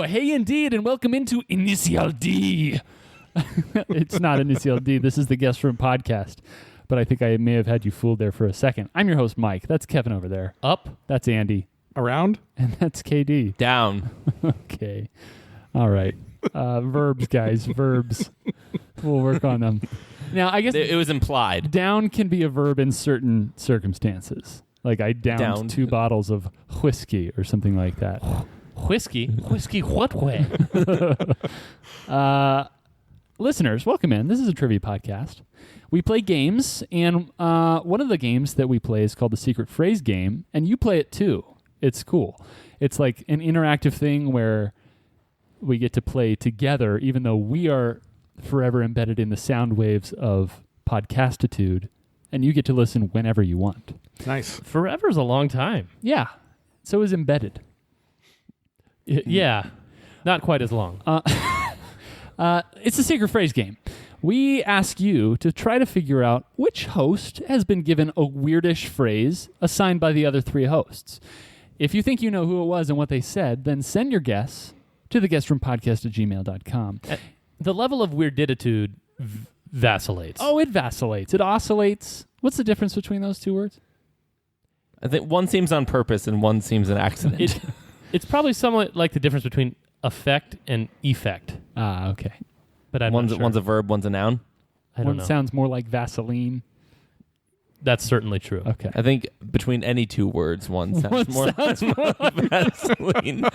hey indeed, and welcome into Initial D. It's not Initial D. This is the Guest Room Podcast. But I think I may have had you fooled there for a second. I'm your host, Mike. That's Kevin over there. Up. That's Andy. Around. And that's KD. Down. Okay. All right. Verbs, guys. Verbs. We'll work on them. Now, I guess it was implied. Down can be a verb in certain circumstances. Like I downed 2 bottles of whiskey or something like that. Whiskey? Whiskey what way? Listeners, welcome in. This is a trivia podcast. We play games, and one of the games that we play is called the Secret Phrase Game, and you play it too. It's cool. It's like an interactive thing where we get to play together, even though we are forever embedded in the sound waves of podcastitude, and you get to listen whenever you want. Nice. Forever is a long time. Yeah. So is embedded. Yeah. Not quite as long. It's a secret phrase game. We ask you to try to figure out which host has been given a weirdish phrase assigned by the other 3 hosts. If you think you know who it was and what they said, then send your guess to theguestroompodcast@gmail.com. The level of weirditude vacillates. Oh, it vacillates. It oscillates. What's the difference between those 2 words? I think one seems on purpose and one seems an accident. It's probably somewhat like the difference between affect and effect. Ah, okay. But I'm one's, not sure. One's a verb, one's a noun. I don't know. One sounds more like Vaseline. That's certainly true. Okay. I think between any 2 words, one sounds more like Vaseline.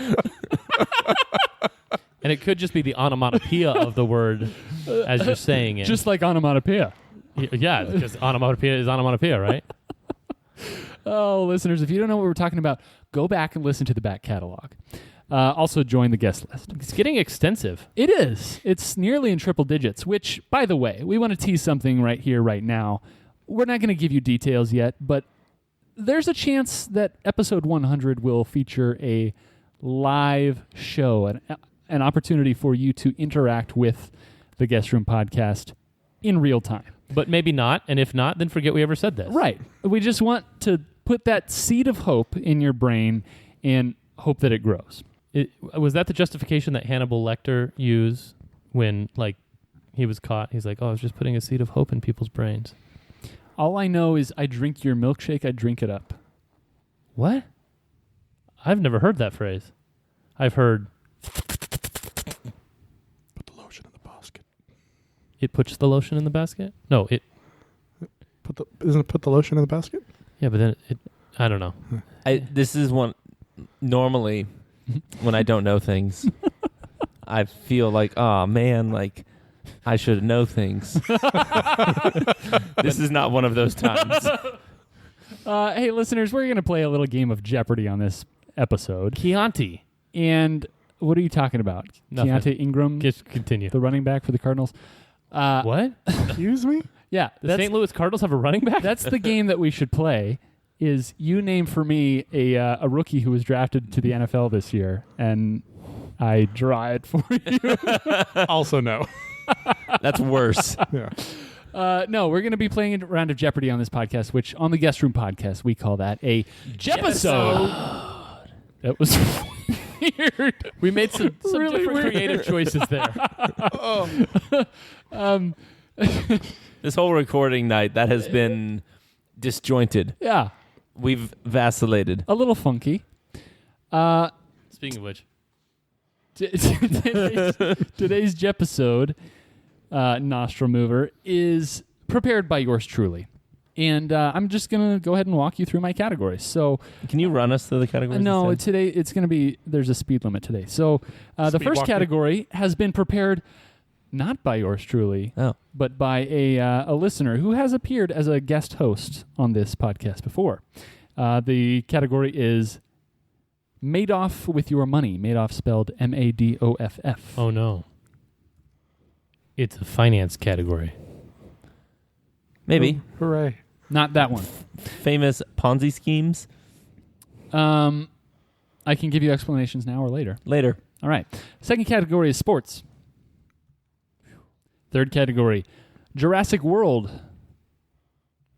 And it could just be the onomatopoeia of the word as you're saying it. Just like onomatopoeia. Yeah, because onomatopoeia is onomatopoeia, right? Oh, listeners, if you don't know what we're talking about, go back and listen to the back catalog. Also, join the guest list. It's getting extensive. It is. It's nearly in triple digits, which, by the way, we want to tease something right here, right now. We're not going to give you details yet, but there's a chance that episode 100 will feature a live show, an opportunity for you to interact with the Guest Room Podcast in real time. But maybe not, and if not, then forget we ever said this. Right. We just want to put that seed of hope in your brain and hope that it grows. Was that the justification that Hannibal Lecter used when, he was caught? He's like, I was just putting a seed of hope in people's brains. All I know is I drink your milkshake, I drink it up. What? I've never heard that phrase. I've heard... Put the lotion in the basket. It puts the lotion in the basket? No, it... Isn't it put the lotion in the basket? Yeah, but then it I don't know. This is one... Normally, when I don't know things, I feel like, oh, man, I should know things. This is not one of those times. Hey, listeners, we're going to play a little game of Jeopardy on this episode. Chianti. And what are you talking about? Nothing. Keontae Ingram, Just continue. the running back for the Cardinals. What? Excuse me? Yeah. The St. Louis Cardinals have a running back? That's the game that we should play, is you name for me a rookie who was drafted to the NFL this year, and I draw it for you. Also no. That's worse. Yeah. No, we're going to be playing a round of Jeopardy on this podcast, which on the Guest Room Podcast, we call that a Jepisode. That was weird. We made some Really different weird. creative choices there. This whole recording night, that has been disjointed. Yeah, We've vacillated. a little funky. Speaking of which, Today's Jepisode, Nostril Mover, is prepared by yours truly. And I'm just going to go ahead and walk you through my categories. So, Can you run us through the categories? no, instead? today it's going to be, there's a speed limit today. So, the Speed first walking. category has been prepared not by yours truly, Oh. but by a listener who has appeared as a guest host on this podcast before. The category is Madoff with Your Money. Madoff spelled Madoff. oh no. It's a finance category. Maybe. Hooray. Not that one. Famous Ponzi schemes? I can give you explanations now or later. Later. All right. Second category is sports. Third category, Jurassic World.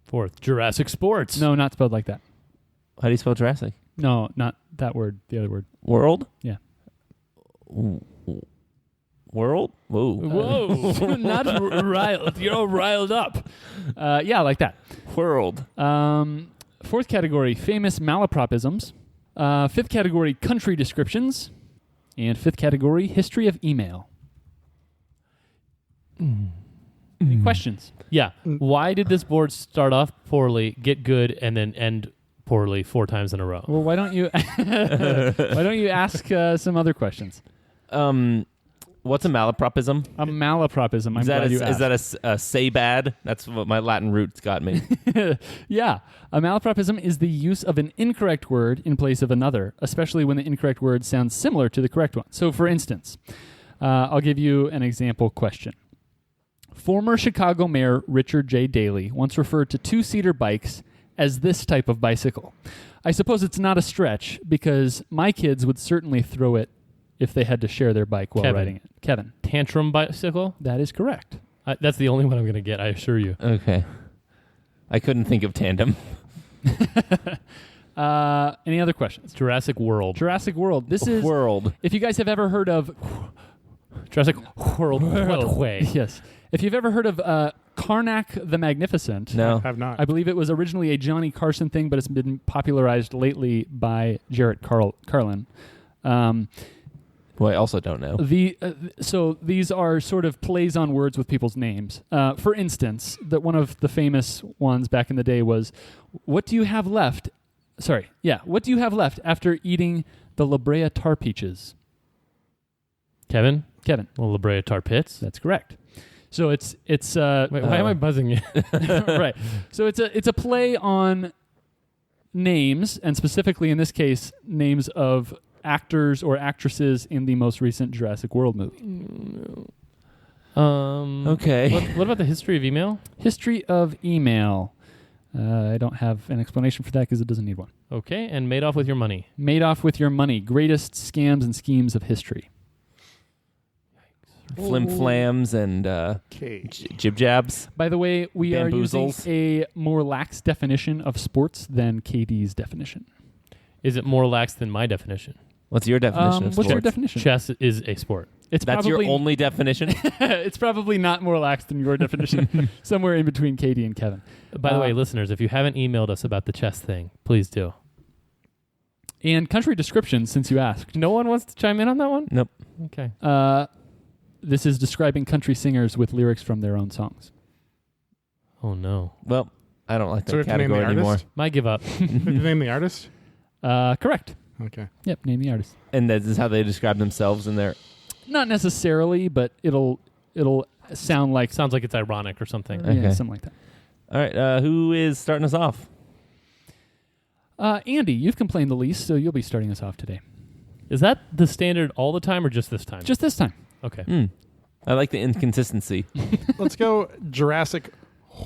Fourth, Jurassic Sports. No, not spelled like that. How do you spell Jurassic? No, not that word. The other word. World? Yeah. World? Whoa. Whoa. Not riled. You're all riled up. Yeah, like that. World. Fourth category, famous malapropisms. Fifth category, country descriptions. And fifth category, history of email. Any questions? Yeah. Why did this board start off poorly, get good, and then end poorly 4 times in a row? Well, why don't you ask some other questions? What's a malapropism? A malapropism. I'm glad you asked. Is that a say bad? That's what my Latin roots got me. Yeah. A malapropism is the use of an incorrect word in place of another, especially when the incorrect word sounds similar to the correct one. So, for instance, I'll give you an example question. Former Chicago Mayor Richard J. Daley once referred to 2-seater bikes as this type of bicycle. I suppose it's not a stretch because my kids would certainly throw it if they had to share their bike while riding it. Kevin. Tantrum bicycle? That is correct. That's the only one I'm going to get, I assure you. Okay. I couldn't think of tandem. Any other questions? Jurassic World. Jurassic World. This is... World. If you guys have ever heard of... Jurassic World. What way? Yes. If you've ever heard of Karnak the Magnificent... No. I have not. I believe it was originally a Johnny Carson thing, but it's been popularized lately by Jarrett Carlin. Who I also don't know. So these are sort of plays on words with people's names. For instance, one of the famous ones back in the day was, what do you have left? What do you have left after eating the La Brea tar peaches? Kevin? Well, La Brea tar pits? That's correct. So it's Wait, why am I buzzing you? right. So it's a play on names, and specifically in this case, names of actors or actresses in the most recent Jurassic World movie. Okay. What about the history of email? History of email. I don't have an explanation for that because it doesn't need one. Okay, and made off with your money. Made off with your money. Greatest scams and schemes of history. Flim flams and jib jabs. By the way, we are using Bamboozles. a more lax definition of sports than KD's definition. Is it more lax than my definition? What's your definition of What's your sports? definition? Chess is a sport. It's That's probably, your only definition? It's probably not more lax than your definition. Somewhere in between Katie and Kevin. By the way, listeners, if you haven't emailed us about the chess thing, please do. And country descriptions, since you asked. No one wants to chime in on that one? Nope. Okay. This is describing country singers with lyrics from their own songs. Oh, no. Well, I don't like So we that have to name category the anymore. artist? My give up. Did you name the artist? Correct. Okay. Yep, name the artist. And this is how they describe themselves in their... Not necessarily, but it'll sound like Sounds like it's ironic or something. yeah, Okay. something like that. All right, who is starting us off? Andy, you've complained the least, so you'll be starting us off today. Is that the standard all the time or just this time? Just this time. Okay. I like the inconsistency. Let's go Jurassic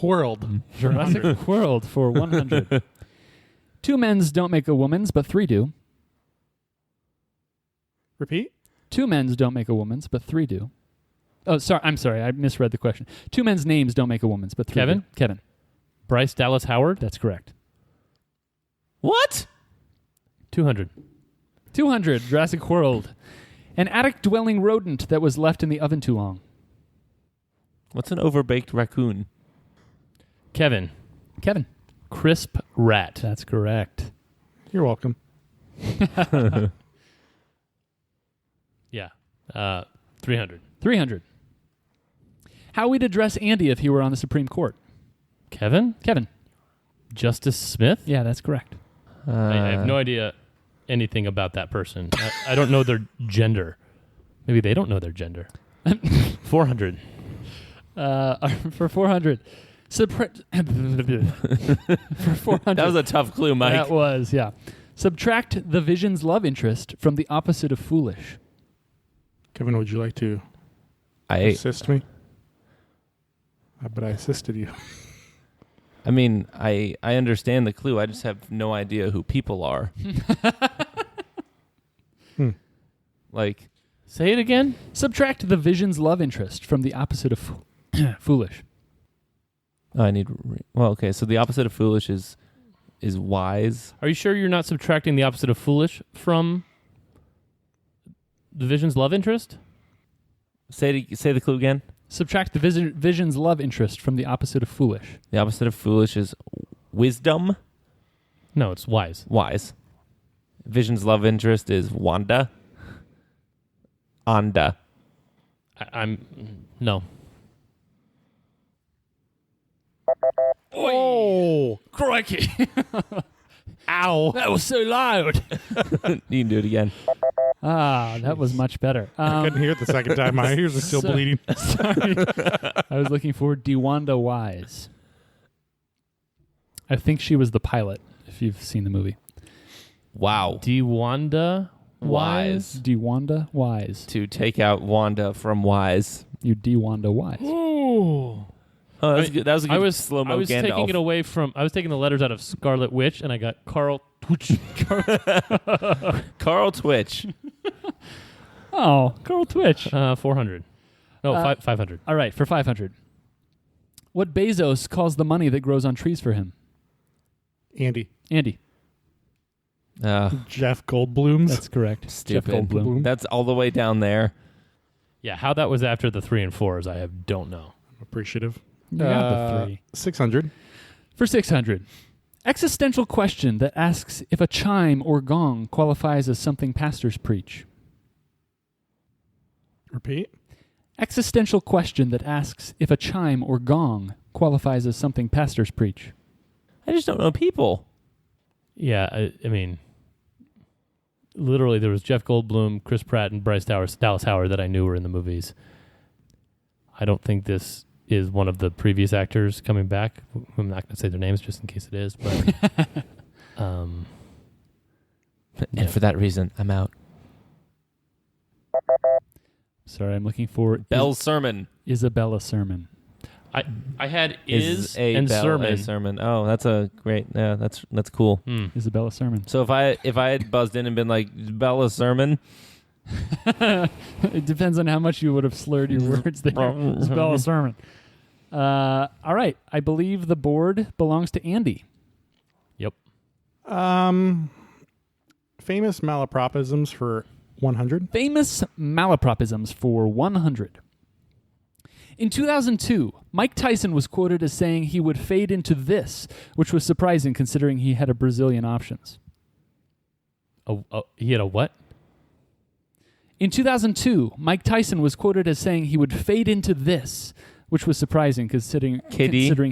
World. Jurassic World for 100. 2 men's don't make a woman's, but 3 do. Repeat? 2 men's don't make a woman's, but 3 do. Oh, sorry. I'm sorry. I misread the question. 2 men's names don't make a woman's, but 3 Kevin? do. Kevin. Bryce Dallas Howard? That's correct. What? 200. 200. Jurassic World. An attic-dwelling rodent that was left in the oven too long. What's an overbaked raccoon? Kevin. Kevin. Crisp rat. That's correct. You're welcome. Yeah. 300. 300. How we'd address Andy if he were on the Supreme Court. Kevin? Kevin. Justice Smith? Yeah, that's correct. I have no idea anything about that person. I don't know their gender. Maybe they don't know their gender. 400. For 400. For 400. That was a tough clue, Mike. That was, yeah. Subtract the vision's love interest from the opposite of foolish. Kevin, would you like to assist me? But I assisted you. I mean, I understand the clue. I just have no idea who people are. Like, say it again? Subtract the vision's love interest from the opposite of foolish. I need... well, okay, so the opposite of foolish is wise. Are you sure you're not subtracting the opposite of foolish from the Vision's love interest? Say the clue again. Subtract the Vision's love interest from the opposite of foolish. The opposite of foolish is wisdom. No, it's wise. Wise. Vision's love interest is Wanda. Anda. I'm no. Oh, crikey. Ow. That was so loud. You can do it again. That was much better. I couldn't hear it the second time. My ears are still bleeding. Sorry. I was looking for DeWanda Wise. I think she was the pilot, if you've seen the movie. Wow. DeWanda Wise? DeWanda Wise. To take out Wanda from Wise. You DeWanda Wise. Ooh. Oh, that's good. That was a good slow-mo I was Gandalf. taking it away from... I was taking the letters out of Scarlet Witch, and I got Carl Twitch. Carl Twitch. Oh, Carl Twitch. 400. No, 500. All right, for 500. What Bezos calls the money that grows on trees for him? Andy. Jeff Goldblum's. That's correct. Stupid. Jeff Goldblum. That's all the way down there. Yeah, how that was after the 3 and 4s, I don't know. I'm appreciative. You got the 3. 600. For 600. Existential question that asks if a chime or gong qualifies as something pastors preach. Repeat. Existential question that asks if a chime or gong qualifies as something pastors preach. I just don't know people. Yeah, I mean, literally there was Jeff Goldblum, Chris Pratt, and Dallas Howard that I knew were in the movies. I don't think this is one of the previous actors coming back. I'm not going to say their names just in case it is, but and for that reason, I'm out. Sorry, I'm looking for Bell's Sermon. Isabella Sermon. I had is and sermon. Oh, that's a great. Yeah, that's cool. Isabella Sermon. So if I had buzzed in and been like Bella Sermon, it depends on how much you would have slurred your words there. Isabella Sermon. All right, I believe the board belongs to Andy. Yep. Famous malapropisms for 100. Famous malapropisms for 100. In 2002, Mike Tyson was quoted as saying he would fade into this, which was surprising considering he had a Brazilian options. He had a what? In 2002, Mike Tyson was quoted as saying he would fade into this, which was surprising considering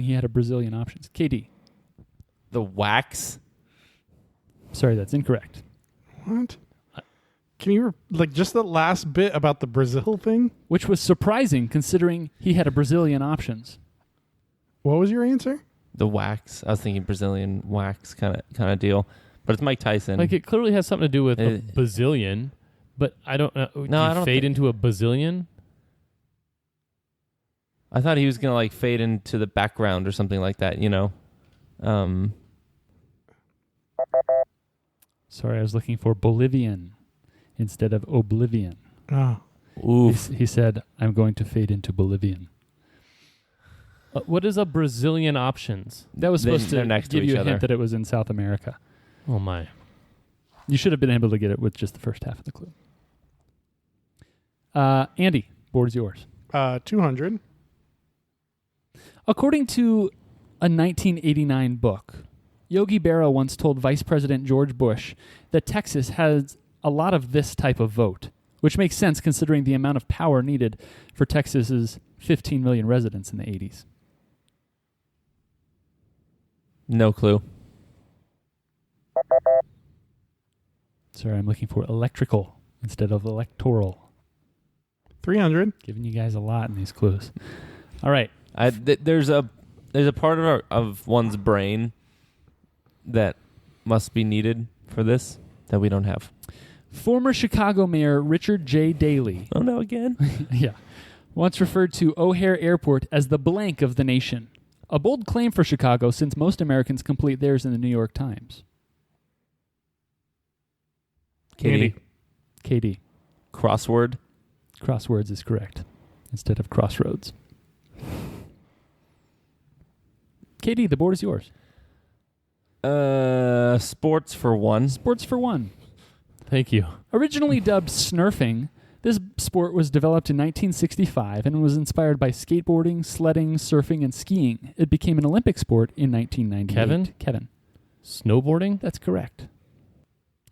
he had a Brazilian options. KD. The wax. Sorry, that's incorrect. What? Can you, just the last bit about the Brazil thing? Which was surprising considering he had a Brazilian options. What was your answer? The wax. I was thinking Brazilian wax kind of deal. But it's Mike Tyson. Like, it clearly has something to do with a bazillion, but I don't know. No, I don't fade into a bazillion? I thought he was going to, fade into the background or something like that, Sorry, I was looking for Bolivian instead of oblivion. Oh. He said, I'm going to fade into Bolivian. What is a Brazilian options? That was supposed to next to give you each a other. hint that it was in South America. Oh, my. You should have been able to get it with just the first half of the clue. Andy, board is yours. 200. According to a 1989 book, Yogi Berra once told Vice President George Bush that Texas has a lot of this type of vote, which makes sense considering the amount of power needed for Texas's 15 million residents in the 80s. No clue. Sorry, I'm looking for electrical instead of electoral. 300. Giving you guys a lot in these clues. All right. There's a part of one's brain that must be needed for this that we don't have. Former Chicago Mayor Richard J. Daley. Oh, no, again? Yeah. Once referred to O'Hare Airport as the blank of the nation. A bold claim for Chicago since most Americans complete theirs in the New York Times. Katie. KD. Crossword. Crosswords is correct instead of crossroads. KD, the board is yours. Sports for one. Sports for one. Thank you. Originally dubbed snurfing, this sport was developed in 1965 and was inspired by skateboarding, sledding, surfing, and skiing. It became an Olympic sport in 1998. Kevin. Snowboarding? That's correct.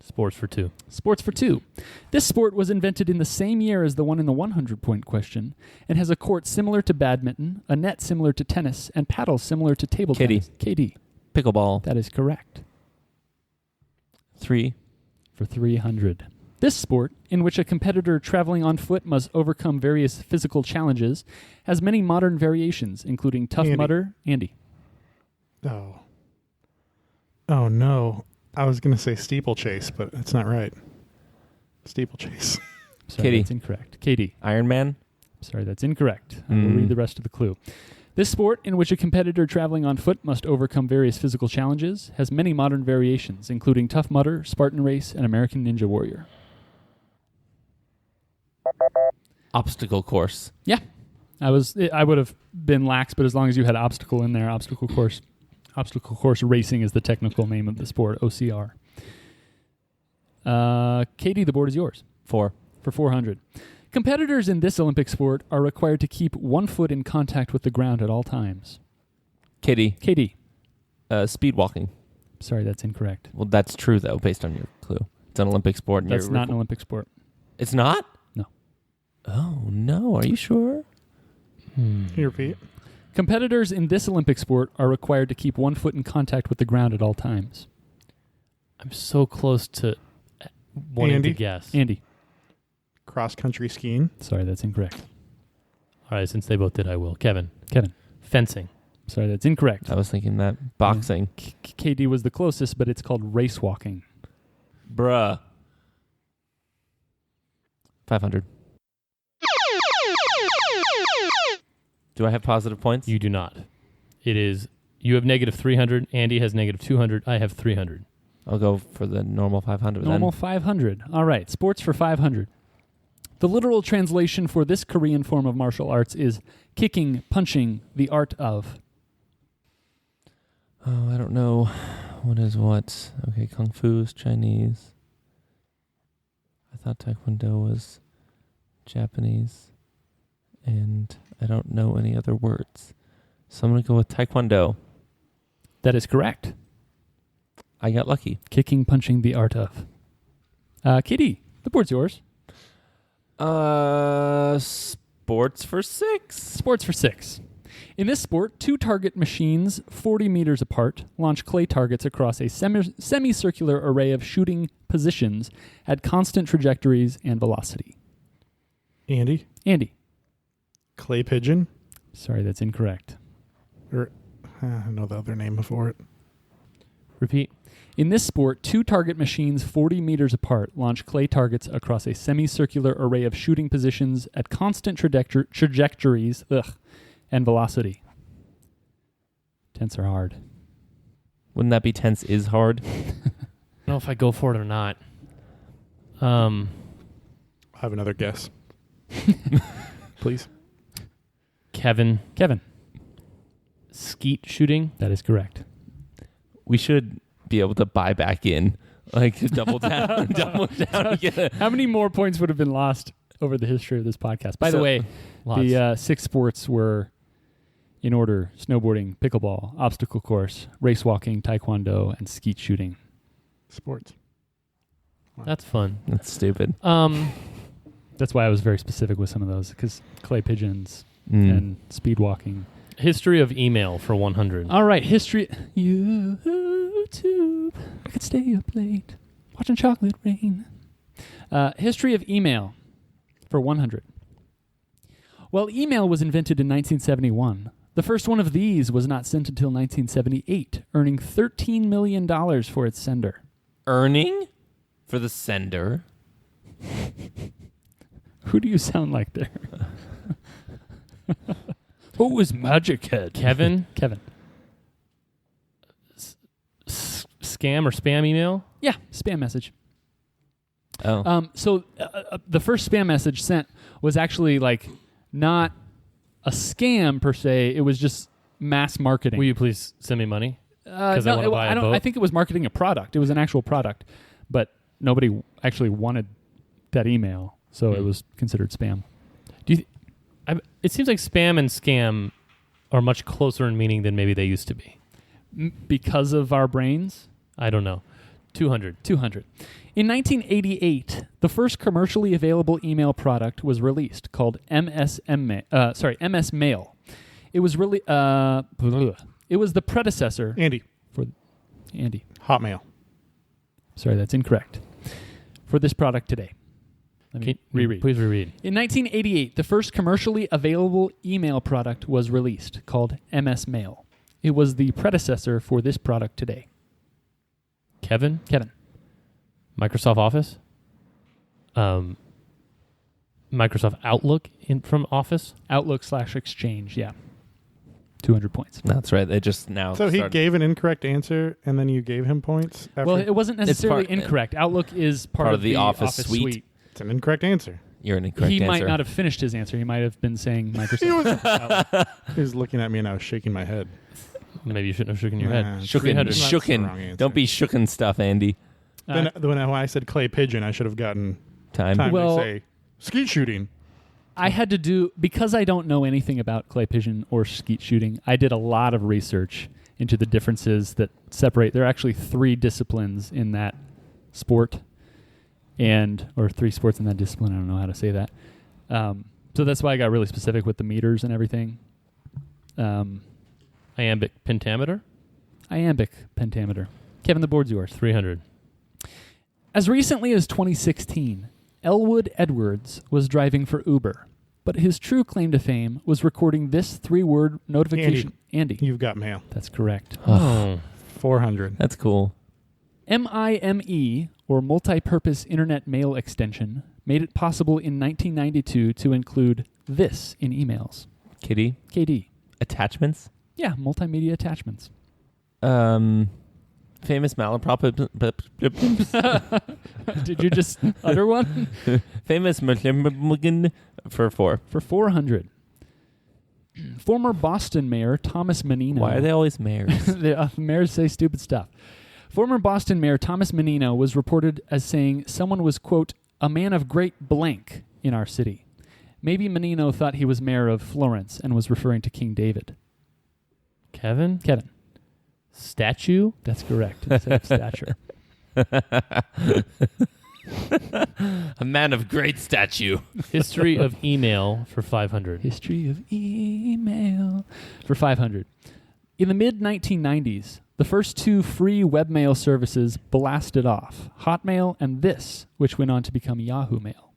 Sports for two. Sports for two. This sport was invented in the same year as the one in the 100-point question and has a court similar to badminton, a net similar to tennis, and paddles similar to table tennis. KD. Pickleball. That is correct. 3. For 300. This sport, in which a competitor traveling on foot must overcome various physical challenges, has many modern variations, including Tough Mudder. Andy. Oh no. I was going to say steeplechase, but that's not right. Steeplechase. Sorry, Katie. that's incorrect. Katie. Iron Man. Sorry, that's incorrect. I will read the rest of the clue. This sport, in which a competitor traveling on foot must overcome various physical challenges, has many modern variations, including Tough Mudder, Spartan Race, and American Ninja Warrior. Obstacle course. Yeah. I would have been lax, but as long as you had obstacle in there, obstacle course racing is the technical name of the sport, OCR. Katie, the board is yours. 4. For 400. Competitors in this Olympic sport are required to keep one foot in contact with the ground at all times. Katie. Speed walking. Sorry, that's incorrect. Well, that's true, though, based on your clue. It's an Olympic sport. That's not an Olympic sport. It's not? No. Oh, no. Are you sure? Can you repeat? Competitors in this Olympic sport are required to keep one foot in contact with the ground at all times. I'm so close to wanting to guess. Andy. Cross-country skiing. Sorry, that's incorrect. All right, since they both did, I will. Kevin. Fencing. Sorry, that's incorrect. I was thinking that. Boxing. KD was the closest, but it's called race walking. Bruh. 500. Do I have positive points? You do not. It is, you have negative 300. Andy has negative 200. I have 300. I'll go for the normal 500 Normal then. 500. All right, sports for 500. The literal translation for this Korean form of martial arts is kicking, punching, the art of. Oh, I don't know. What is what? Okay, Kung Fu is Chinese. I thought Taekwondo was Japanese. And I don't know any other words. So I'm going to go with Taekwondo. That is correct. I got lucky. Kicking, punching, the art of. Kitty, the board's yours. Sports for 6. Sports for 6. In this sport, two target machines 40 meters apart launch clay targets across a semicircular array of shooting positions at constant trajectories and velocity. Andy. Clay pigeon. Sorry, that's incorrect. I know the other name for it. Repeat. In this sport, two target machines 40 meters apart launch clay targets across a semicircular array of shooting positions at constant trajectories and velocity. Tense are hard. Wouldn't that be tense is hard? I don't know if I go for it or not. I have another guess. Please. Kevin. Skeet shooting. That is correct. We should be able to buy back in. Like, double down. How many more points would have been lost over the history of this podcast? By the way, the 6 sports were, in order, snowboarding, pickleball, obstacle course, race walking, taekwondo, and skeet shooting. Sports. Wow. That's fun. That's stupid. That's why I was very specific with some of those, because clay pigeons and speed walking. History of email for 100. All right, history. YouTube. I could stay up late watching chocolate rain. History of email for 100. Well, email was invented in 1971. The first one of these was not sent until 1978, earning $13 million for its sender. Earning? For the sender? Who do you sound like there? Who is Magic Head? Kevin? Scam or spam email? Yeah, spam message. Oh. So the first spam message sent was actually like not a scam per se. It was just mass marketing. Will you please send me money? Because no, I want to buy a boat. I think it was marketing a product. It was an actual product, but nobody actually wanted that email, so it was considered spam. It seems like spam and scam are much closer in meaning than maybe they used to be. Because of our brains? I don't know. 200. In 1988, the first commercially available email product was released called MS Mail. It was really it was the predecessor. Andy. Hotmail. Sorry, that's incorrect. For this product today. Let me reread. Please reread. In 1988, the first commercially available email product was released called MS Mail. It was the predecessor for this product today. Kevin. Microsoft Office. Microsoft Outlook from Office. Outlook/Exchange, yeah. 200 points. That's right. They just now. So he gave an incorrect answer, and then you gave him points? Well, it wasn't necessarily incorrect. Outlook is part of the Office suite. It's an incorrect answer. You're an incorrect answer. He might not have finished his answer. He might have been saying Microsoft. He was looking at me, and I was shaking my head. Maybe you shouldn't have shaken your head. Shooken. Don't be shooken stuff, Andy. Then when I said clay pigeon, I should have gotten time to say skeet shooting. I had to do, because I don't know anything about clay pigeon or skeet shooting, I did a lot of research into the differences that separate. There are actually 3 disciplines in that sport, or 3 sports in that discipline. I don't know how to say that. So that's why I got really specific with the meters and everything. Iambic pentameter? Iambic pentameter. Kevin, the board's yours. 300. As recently as 2016, Elwood Edwards was driving for Uber, but his true claim to fame was recording this 3-word notification. Andy. You've got mail. That's correct. 400. That's cool. MIME, or Multi-Purpose Internet Mail Extension, made it possible in 1992 to include this in emails. KD. Attachments? Yeah, multimedia attachments. Famous malaprop. Did you just utter one? Famous for 4. For 400. Former Boston Mayor Thomas Menino. Why are they always mayors? The mayors say stupid stuff. Former Boston Mayor Thomas Menino was reported as saying someone was, quote, a man of great blank in our city. Maybe Menino thought he was mayor of Florence and was referring to King David. Kevin. Statue? That's correct. Instead of stature. A man of great stature. History of email for 500. History of email for 500. In the mid-1990s, the first 2 free webmail services blasted off, Hotmail and this, which went on to become Yahoo Mail.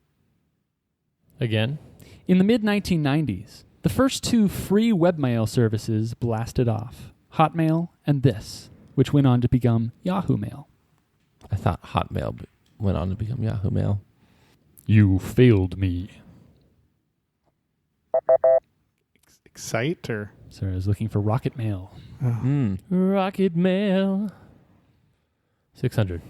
Again? In the mid-1990s, the first 2 free webmail services blasted off, Hotmail and this, which went on to become Yahoo Mail. I thought Hotmail went on to become Yahoo Mail. You failed me. Excite or? Sorry, I was looking for Rocket Mail. Rocket Mail. 600.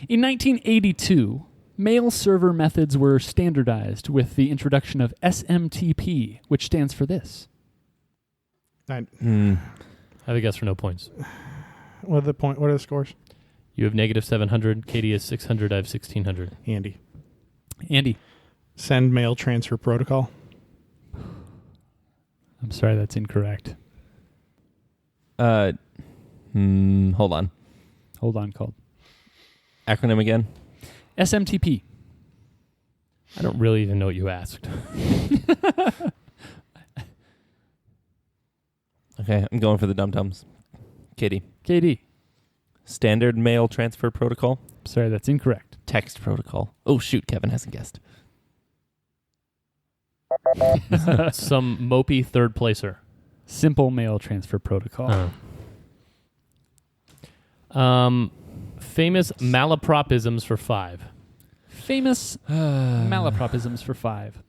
In 1982, mail server methods were standardized with the introduction of SMTP, which stands for this. I have a guess for no points. What are the scores? You have negative 700. Katie has 600. I have 1,600. Andy. Send mail transfer protocol. I'm sorry, that's incorrect. Hold on. Called. Acronym again? SMTP. I don't really even know what you asked. Okay, I'm going for the dum-dums. Katie. KD. Standard mail transfer protocol? Sorry, that's incorrect. Text protocol. Oh, shoot, Kevin hasn't guessed. Some mopey third placer. Simple mail transfer protocol. Famous malapropisms for 5. Famous malapropisms for 5.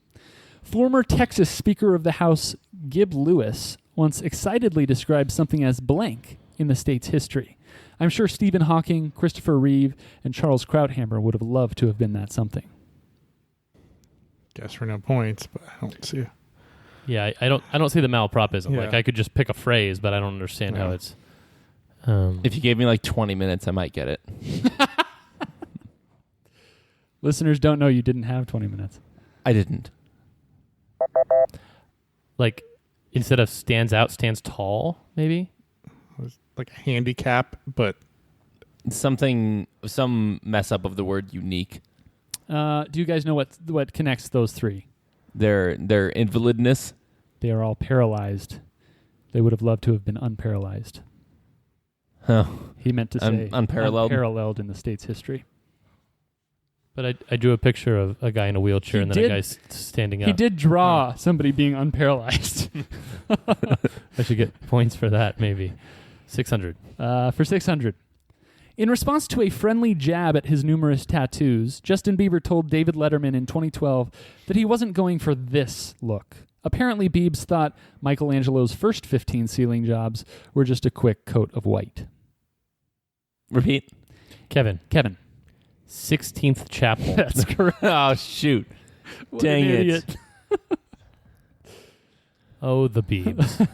Former Texas Speaker of the House Gib Lewis once excitedly described something as blank in the state's history. I'm sure Stephen Hawking, Christopher Reeve, and Charles Krauthammer would have loved to have been that something. Guess for no points, but I don't see it. Yeah, I don't see the malapropism. Yeah. Like I could just pick a phrase, but I don't understand how it's. If you gave me like 20 minutes, I might get it. Listeners don't know you didn't have 20 minutes. I didn't. Like, instead of stands out, stands tall, maybe? Like a handicap, but... Some mess up of the word unique. Do you guys know what connects those three? Their invalidness. They are all paralyzed. They would have loved to have been unparalyzed. Huh. He meant to say unparalleled in the state's history. But I drew a picture of a guy in a wheelchair and then a guy standing up. He did draw somebody being unparalyzed. I should get points for that, maybe. 600. For 600. In response to a friendly jab at his numerous tattoos, Justin Bieber told David Letterman in 2012 that he wasn't going for this look. Apparently, Biebs thought Michelangelo's first 15 ceiling jobs were just a quick coat of white. Repeat. Kevin. 16th Chapel. That's correct. Oh, shoot. Dang it. Oh, the Biebs.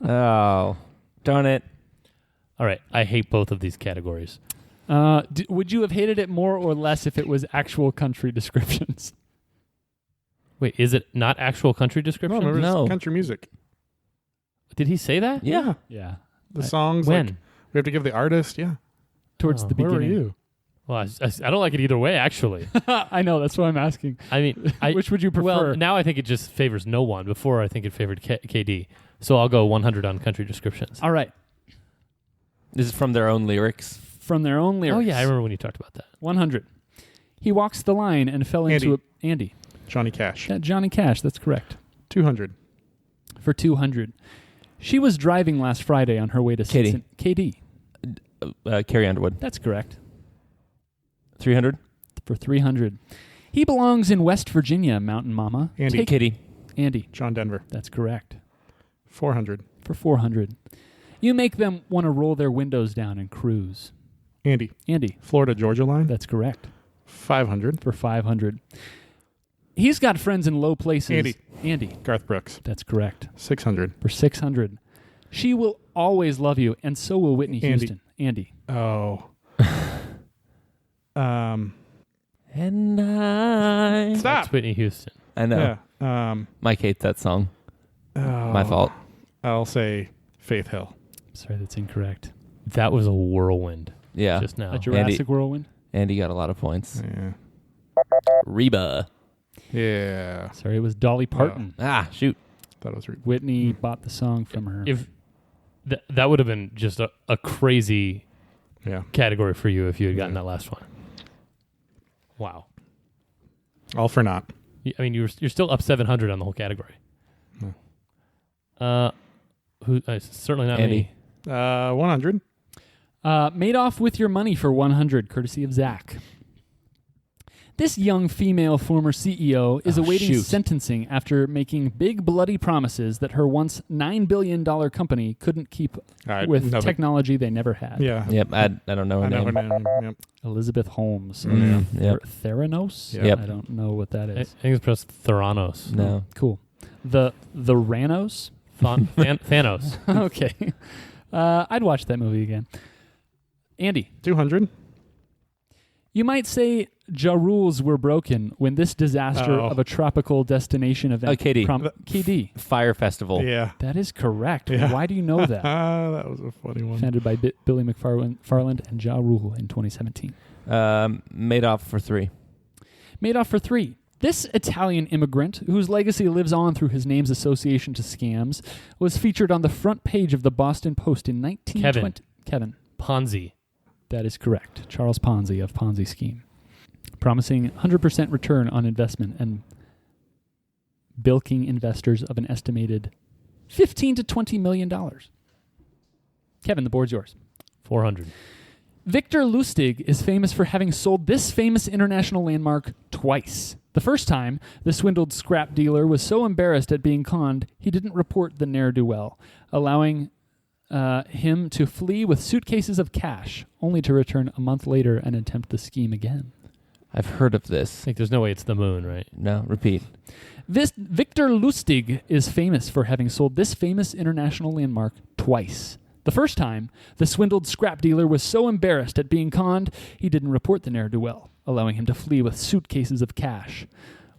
Oh, darn it. All right, I hate both of these categories. Would you have hated it more or less if it was actual country descriptions? Wait, is it not actual country descriptions? No, No. country music. Did he say that? Yeah. Yeah. The songs. When? Like, we have to give the artist. Yeah. Towards the Where beginning. were you? Well, I don't like it either way, actually. I know, that's what I'm asking. I mean, Which would you prefer? Well, now I think it just favors no one. Before, I think it favored KD. So I'll go 100 on country descriptions. All right. This is from their own lyrics. From their own lyrics. Oh, yeah, I remember when you talked about that. 100. He walks the line and fell into Andy. Johnny Cash. Johnny Cash, that's correct. 200. For 200. She was driving last Friday on her way to Katie. KD. Carrie Underwood. That's correct. 300. For 300. He belongs in West Virginia, Mountain Mama. Andy. Kitty. Andy. John Denver. That's correct. 400. For 400. You make them want to roll their windows down and cruise. Andy. Andy. Florida Georgia line. That's correct. 500. For 500. He's got friends in low places. Andy. Garth Brooks. That's correct. 600. For 600. She will always love you, and so will Whitney Houston. Andy. Oh. And I... Stop. That's Whitney Houston. I know. Yeah. Mike hates that song. My fault. I'll say Faith Hill. Sorry, that's incorrect. That was a whirlwind Yeah. just now. A Jurassic whirlwind? Andy got a lot of points. Yeah. Reba. Yeah. Sorry, it was Dolly Parton. Ah, shoot. That was Whitney bought the song from her. If that would have been just a crazy category for you if you had gotten that last one. Wow. All for naught. I mean, you're still up 700 on the whole category. Certainly not Andy. me. 100. Made off with your money for 100, courtesy of Zach. This young female former CEO is awaiting sentencing after making big bloody promises that her once $9 billion company couldn't keep with technology they never had. Yeah. Yep. I don't know her name. Yep. Elizabeth Holmes. Yep. Theranos? Yep. I don't know what that I is. think it's pronounced Theranos. No. Cool. The Ranos? Thanos. Okay. I'd watch that movie again. Andy. 200. You might say Ja rules were broken when this disaster of a tropical destination event... KD. KD. Fire Festival. Yeah. That is correct. Yeah. Why do you know that? That was a funny one. Founded by Billy McFarland and Ja Rule in 2017. Made off for 3. Made off for 3. This Italian immigrant, whose legacy lives on through his name's association to scams, was featured on the front page of the Boston Post in 1920. Kevin. Ponzi. That is correct. Charles Ponzi of Ponzi Scheme. Promising 100% return on investment and bilking investors of an estimated $15 to $20 million. Kevin, the board's yours. 400. Victor Lustig is famous for having sold this famous international landmark twice. The first time, the swindled scrap dealer was so embarrassed at being conned, he didn't report the ne'er-do-well, allowing him to flee with suitcases of cash, only to return a month later and attempt the scheme again. I've heard of this. I think there's no way it's the moon, right? No, repeat. Victor Lustig is famous for having sold this famous international landmark twice. The first time, the swindled scrap dealer was so embarrassed at being conned, he didn't report the ne'er-do-well, allowing him to flee with suitcases of cash,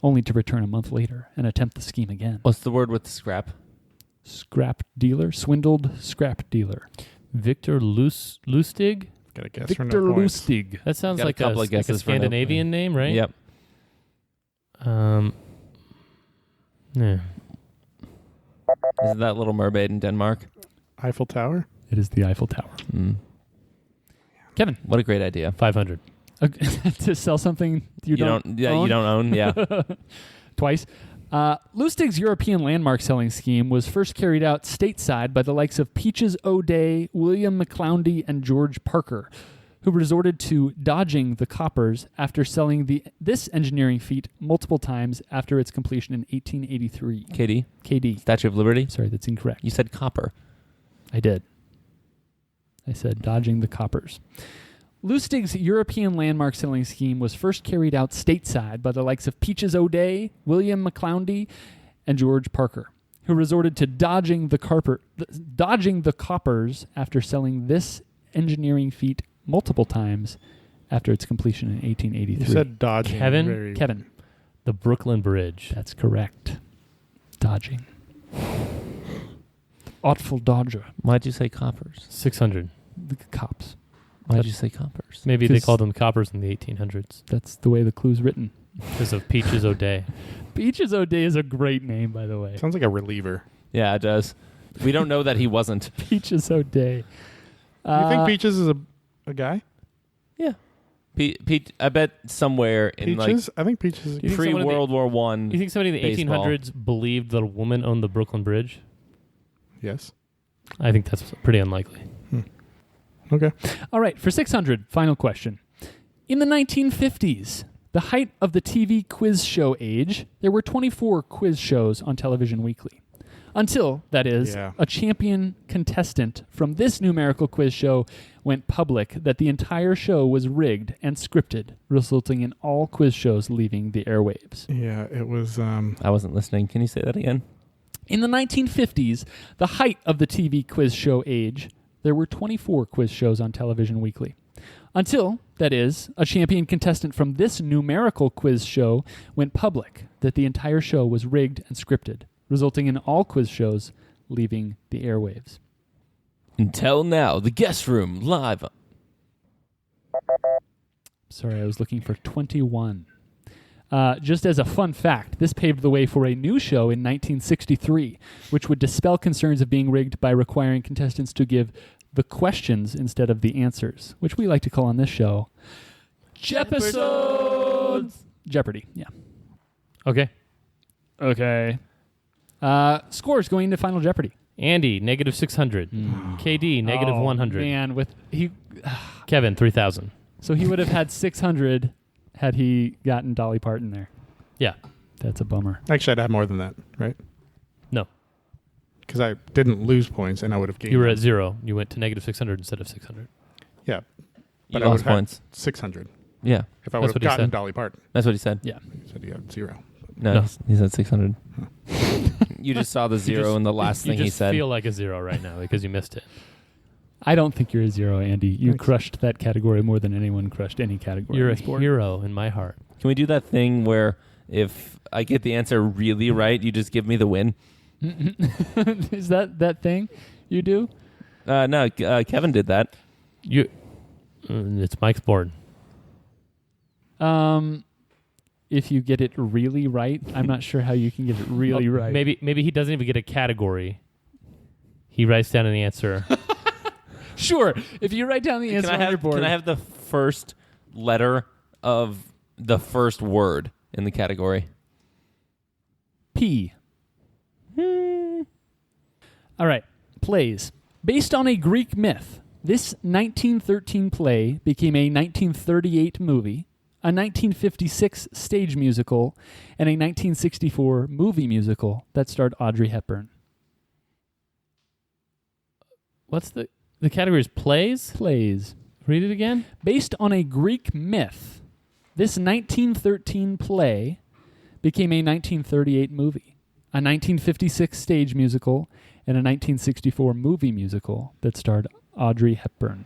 only to return a month later and attempt the scheme again. What's the word with scrap? Scrap dealer? Swindled scrap dealer. Victor Lustig? Got a guess Victor for no points. Lustig. That sounds Got a like couple of like a guesses for no Scandinavian name, right? Yep. Yeah. Is that Little Mermaid in Denmark? Eiffel Tower? It is the Eiffel Tower. Mm. Kevin. What a great idea. 500. To sell something you don't own? You don't own, yeah. Twice. Lustig's European landmark selling scheme was first carried out stateside by the likes of Peaches O'Day, William McCloundy, and George Parker, who resorted to dodging the coppers after selling this engineering feat multiple times after its completion in 1883. KD. Statue of Liberty? Sorry, that's incorrect. You said copper. I did. I said dodging the coppers. Lustig's European landmark selling scheme was first carried out stateside by the likes of Peaches O'Day, William McCloundy, and George Parker, who resorted to dodging the coppers after selling this engineering feat multiple times after its completion in 1883. You said dodging. Kevin. The Brooklyn Bridge. That's correct. Dodging. Artful dodger. Why'd you say coppers? 600. The cops. Why'd you say coppers? Maybe they called them coppers in the 1800s. That's the way the clue's written. Because of Peaches O'Day. Peaches O'Day is a great name, by the way. Sounds like a reliever. Yeah, it does. We don't know that he wasn't. Peaches O'Day. You think Peaches is a guy? Yeah. I bet somewhere in Peaches? I think Peaches is pre-World War One. You think somebody in the baseball. 1800s believed that a woman owned the Brooklyn Bridge? Yes. I think that's pretty unlikely. Okay. All right, for 600, final question. In the 1950s, the height of the TV quiz show age, there were 24 quiz shows on television weekly. Until, that is, a champion contestant from this numerical quiz show went public that the entire show was rigged and scripted, resulting in all quiz shows leaving the airwaves. Yeah, it was... I wasn't listening. Can you say that again? In the 1950s, the height of the TV quiz show age, there were 24 quiz shows on television weekly. Until, that is, a champion contestant from this numerical quiz show went public that the entire show was rigged and scripted, resulting in all quiz shows leaving the airwaves. Until now, the guest room live. Sorry, I was looking for 21. Just as a fun fact, this paved the way for a new show in 1963, which would dispel concerns of being rigged by requiring contestants to give the questions instead of the answers, which we like to call on this show Jeopardy, yeah. Okay. Scores going into Final Jeopardy. Andy, -600. KD, -100. Man, Kevin, 3,000. So he would have had 600 had he gotten Dolly Parton there. Yeah. That's a bummer. Actually, I'd have more than that, right? No. Because I didn't lose points, and I would have gained. You were at 0. You went to -600 instead of 600. Yeah. But I lost points. 600. Yeah. If I would have gotten Dolly Parton. That's what he said. Yeah. He said he had 0. No. He said 600. You just saw the 0 in the last thing he said. You feel like a 0 right now because you missed it. I don't think you're a 0, Andy. You Thanks. crushed that category more than anyone crushed any category. You're in a the sport. hero in my heart. Can we do that thing where if I get the answer really right, you just give me the win? Is that thing you do? No, Kevin did that. It's Mike's board. If you get it really right, I'm not sure how you can get it really right. Maybe he doesn't even get a category. He writes down an answer. Sure. If you write down the answer on your board. Can I have the first letter of the first word in the category? P. All right. Plays. Based on a Greek myth, this 1913 play became a 1938 movie, a 1956 stage musical, and a 1964 movie musical that starred Audrey Hepburn. What's the category is plays? Plays. Read it again. Based on a Greek myth, this 1913 play became a 1938 movie, a 1956 stage musical, and a 1964 movie musical that starred Audrey Hepburn.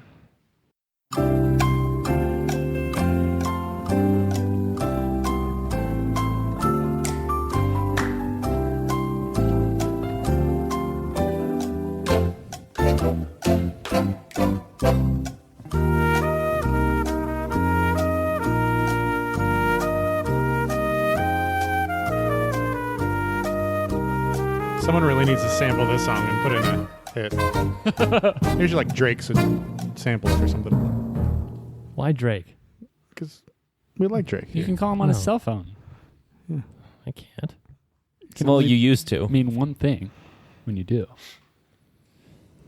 Someone really needs to sample this song and put in a hit. Usually like Drake should sample it or something. Why Drake? Because we like Drake. You can call him on his cell phone. Yeah. I can't. Well, you used to. Mean one thing when you do.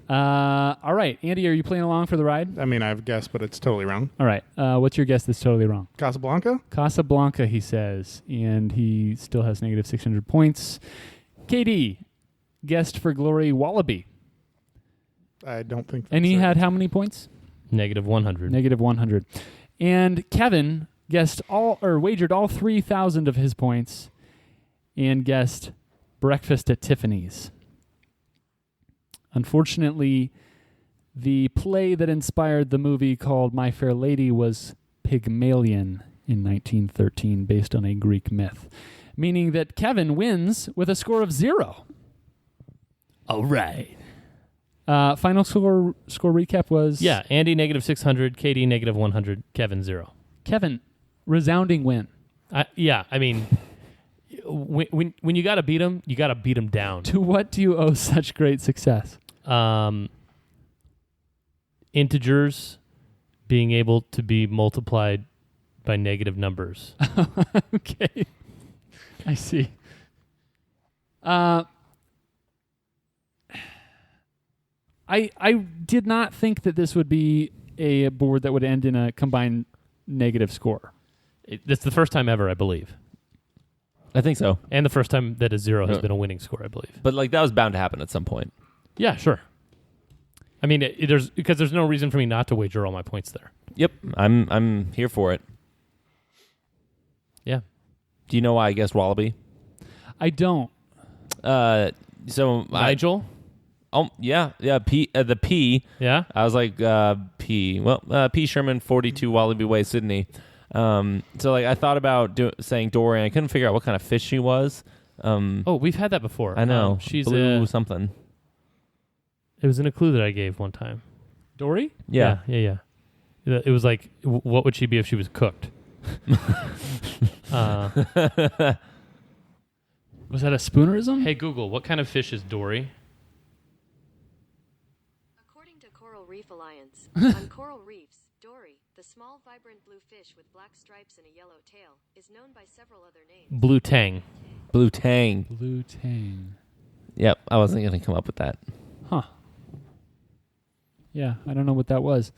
All right, Andy, are you playing along for the ride? I mean, I've guessed, but it's totally wrong. All right. What's your guess that's totally wrong? Casablanca? Casablanca, he says, and he still has negative 600 points. KD guessed for Glory Wallaby. I don't think that's And he it. had how many points? Negative 100. Negative 100. And Kevin wagered all 3,000 of his points and guessed Breakfast at Tiffany's. Unfortunately, the play that inspired the movie called My Fair Lady was Pygmalion in 1913, based on a Greek myth, meaning that Kevin wins with a score of 0. All right. Final score recap was... Yeah, Andy negative 600, KD negative 100, Kevin 0. Kevin, resounding win. I mean, when you got to beat him, you got to beat him down. To what do you owe such great success? Integers being able to be multiplied by negative numbers. Okay. I see. I did not think that this would be a board that would end in a combined negative score. That's the first time ever, I believe. I think so. And the first time that a 0 has been a winning score, I believe. But like that was bound to happen at some point. Yeah, sure. I mean, there's no reason for me not to wager all my points there. Yep, I'm here for it. Yeah. Do you know why I guessed Wallaby? I don't. So Nigel? The P. Yeah. I was like P. Well, P. Sherman, 42 Wallaby Way, Sydney. So like I thought about saying Dory, and I couldn't figure out what kind of fish she was. We've had that before. I know. She's blue something. It was in a clue that I gave one time. Dory? Yeah. It was like, what would she be if she was cooked? Was that a spoonerism? Hey, Google, what kind of fish is Dory? According to Coral Reef Alliance, on coral reefs, Dory, the small, vibrant blue fish with black stripes and a yellow tail, is known by several other names. Blue tang. Blue tang. Blue tang. Yep, I wasn't going to come up with that. Huh. Yeah, I don't know what that was.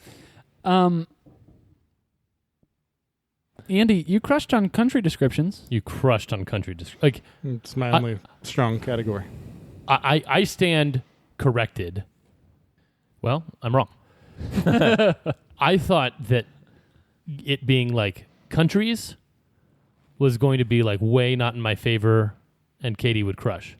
Andy, you crushed on country descriptions. You crushed on country. Like, it's my only strong category. I stand corrected. Well, I'm wrong. I thought that it being like countries was going to be like way not in my favor and Katie would crush.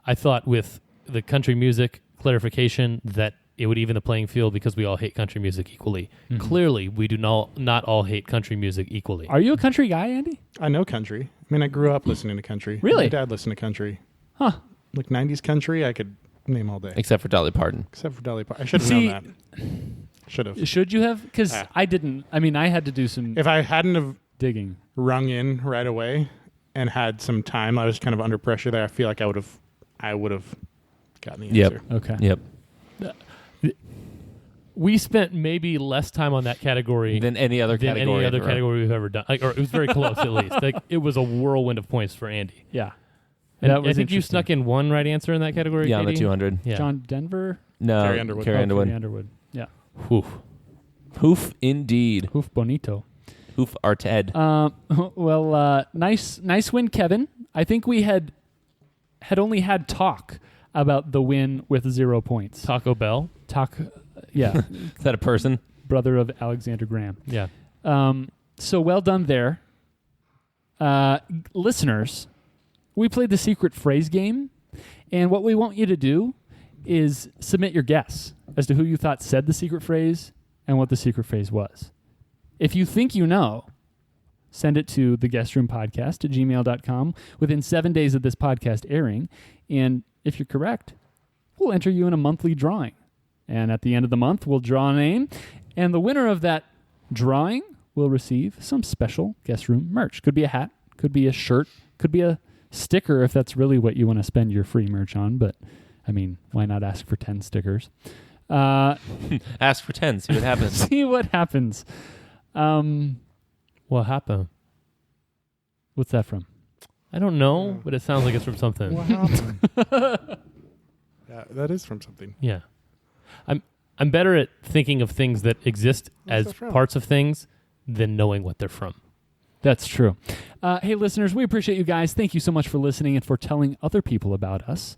I thought with the country music clarification that it would even the playing field because we all hate country music equally. Mm-hmm. Clearly, we do not all hate country music equally. Are you a country guy, Andy? I know country. I mean, I grew up listening to country. Really? My dad listened to country. Huh. Like 90s country, I could name all day. Except for Dolly Parton. Except for Dolly Parton. I should have known that. Should have. Should you have? Because I didn't. I mean, I had to do some If I hadn't have digging. rung in right away and had some time, I was kind of under pressure there. I feel like I would have gotten the answer. Okay. Yep. We spent maybe less time on that category than any other category we've ever done. Like, or it was very close, at least. Like, it was a whirlwind of points for Andy. Yeah. And I think you snuck in one right answer in that category. Yeah, Katie? on the 200. Yeah. John Denver? No, Carrie Underwood. Carrie Underwood. Carrie Underwood. Yeah. Hoof. Hoof indeed. Hoof bonito. Hoof arted. Well, nice win, Kevin. I think we had only had talk about the win with 0 points. Taco Bell. Yeah. Is that a person? Brother of Alexander Graham. Yeah. So well done there. Listeners, we played the secret phrase game, and what we want you to do is submit your guess as to who you thought said the secret phrase and what the secret phrase was. If you think you know, send it to theguestroompodcast@gmail.com within 7 days of this podcast airing, and if you're correct, we'll enter you in a monthly drawing. And at the end of the month, we'll draw a name, and the winner of that drawing will receive some special guest room merch. Could be a hat, could be a shirt, could be a sticker if that's really what you want to spend your free merch on. But, I mean, why not ask for 10 stickers? Ask for 10, see what happens. See what happens. What happened? What's that from? I don't know, but it sounds like it's from something. What happened? Yeah, that is from something. Yeah. I'm better at thinking of things that exist What's as that from? parts of things than knowing what they're from. That's true. Hey, listeners, we appreciate you guys. Thank you so much for listening and for telling other people about us,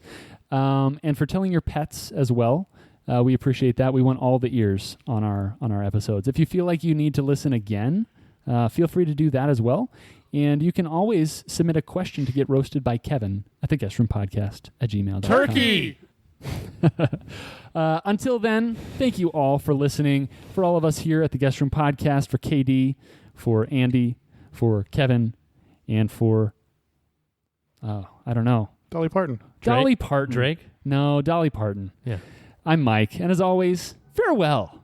and for telling your pets as well. We appreciate that. We want all the ears on our episodes. If you feel like you need to listen again, feel free to do that as well. And you can always submit a question to get roasted by Kevin at the guestroompodcast@gmail.com. Turkey! Until then, thank you all for listening. For all of us here at the Guest Room Podcast, for KD, for Andy, for Kevin, and for, I don't know. Dolly Parton. Dolly Parton. Drake? No, Dolly Parton. Yeah. I'm Mike. And as always, farewell.